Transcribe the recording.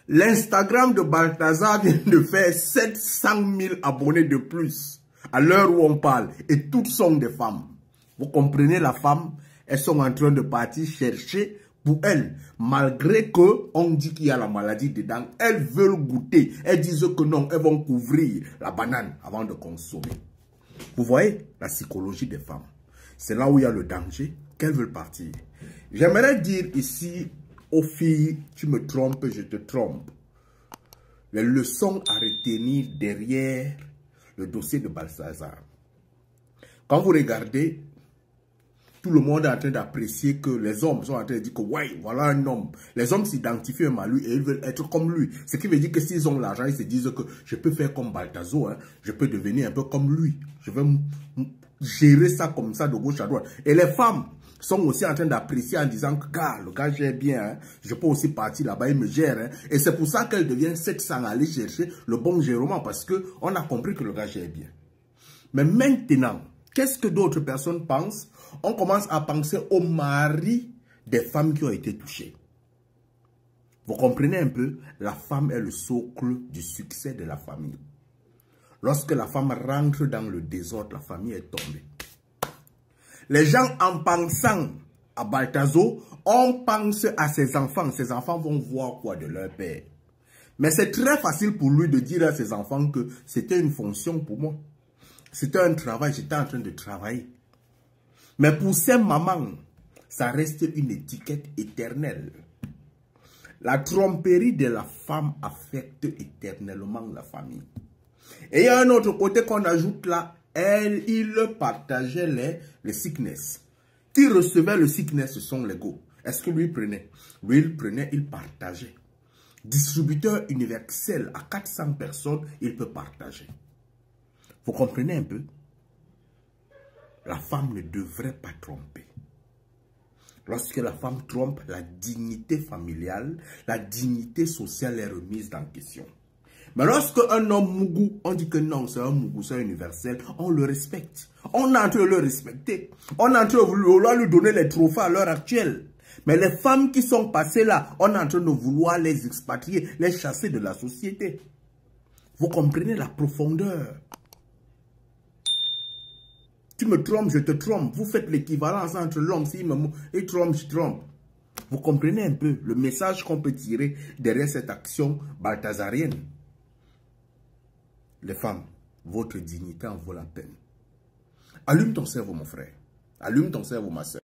L'Instagram de Balthazar vient de faire 700 000 abonnés de plus à l'heure où on parle. Et toutes sont des femmes. Vous comprenez, la femme, elles sont en train de partir chercher pour elles. Malgré qu'on dit qu'il y a la maladie dedans, elles veulent goûter. Elles disent que non, elles vont couvrir la banane avant de consommer. Vous voyez la psychologie des femmes. C'est là où il y a le danger qu'elles veulent partir. J'aimerais dire ici aux filles, tu me trompes, je te trompe. Les leçons à retenir derrière le dossier de Balthazar. Quand vous regardez, tout le monde est en train d'apprécier que les hommes sont en train de dire que ouais, voilà un homme. Les hommes s'identifient même à lui et ils veulent être comme lui. Ce qui veut dire que s'ils ont l'argent, ils se disent que je peux faire comme Balthazar, hein, je peux devenir un peu comme lui. Je vais gérer ça comme ça de gauche à droite. Et les femmes sont aussi en train d'apprécier en disant que le gars gère bien, hein, je peux aussi partir là-bas, il me gère. Hein. Et c'est pour ça qu'elles deviennent sexes sans aller chercher le bon gérement parce qu'on a compris que le gars gère bien. Mais maintenant, qu'est-ce que d'autres personnes pensent? On commence à penser aux maris des femmes qui ont été touchées. Vous comprenez un peu? La femme est le socle du succès de la famille. Lorsque la femme rentre dans le désordre, la famille est tombée. Les gens, en pensant à Balthazar, on pense à ses enfants. Ses enfants vont voir quoi de leur père? Mais c'est très facile pour lui de dire à ses enfants que c'était une fonction pour moi. C'était un travail, j'étais en train de travailler. Mais pour ces mamans, ça reste une étiquette éternelle. La tromperie de la femme affecte éternellement la famille. Et il y a un autre côté qu'on ajoute là, il partageait les sickness. Qui recevait le sickness, ce sont les go. Est-ce que lui prenait? Lui, il prenait, il partageait. Distributeur universel à 400 personnes, il peut partager. Vous comprenez un peu? La femme ne devrait pas tromper. Lorsque la femme trompe, la dignité familiale, la dignité sociale est remise en question. Mais lorsque un homme mougou, on dit que non, c'est un mougou, c'est universel, on le respecte. On est en train de le respecter. On est en train de vouloir lui donner les trophées à l'heure actuelle. Mais les femmes qui sont passées là, on est en train de vouloir les expatrier, les chasser de la société. Vous comprenez la profondeur? Tu me trompes, je te trompe. Vous faites l'équivalence entre l'homme, s'il me trompe, je trompe. Vous comprenez un peu le message qu'on peut tirer derrière cette action balthazarienne? Les femmes, votre dignité en vaut la peine. Allume ton cerveau, mon frère. Allume ton cerveau, ma soeur.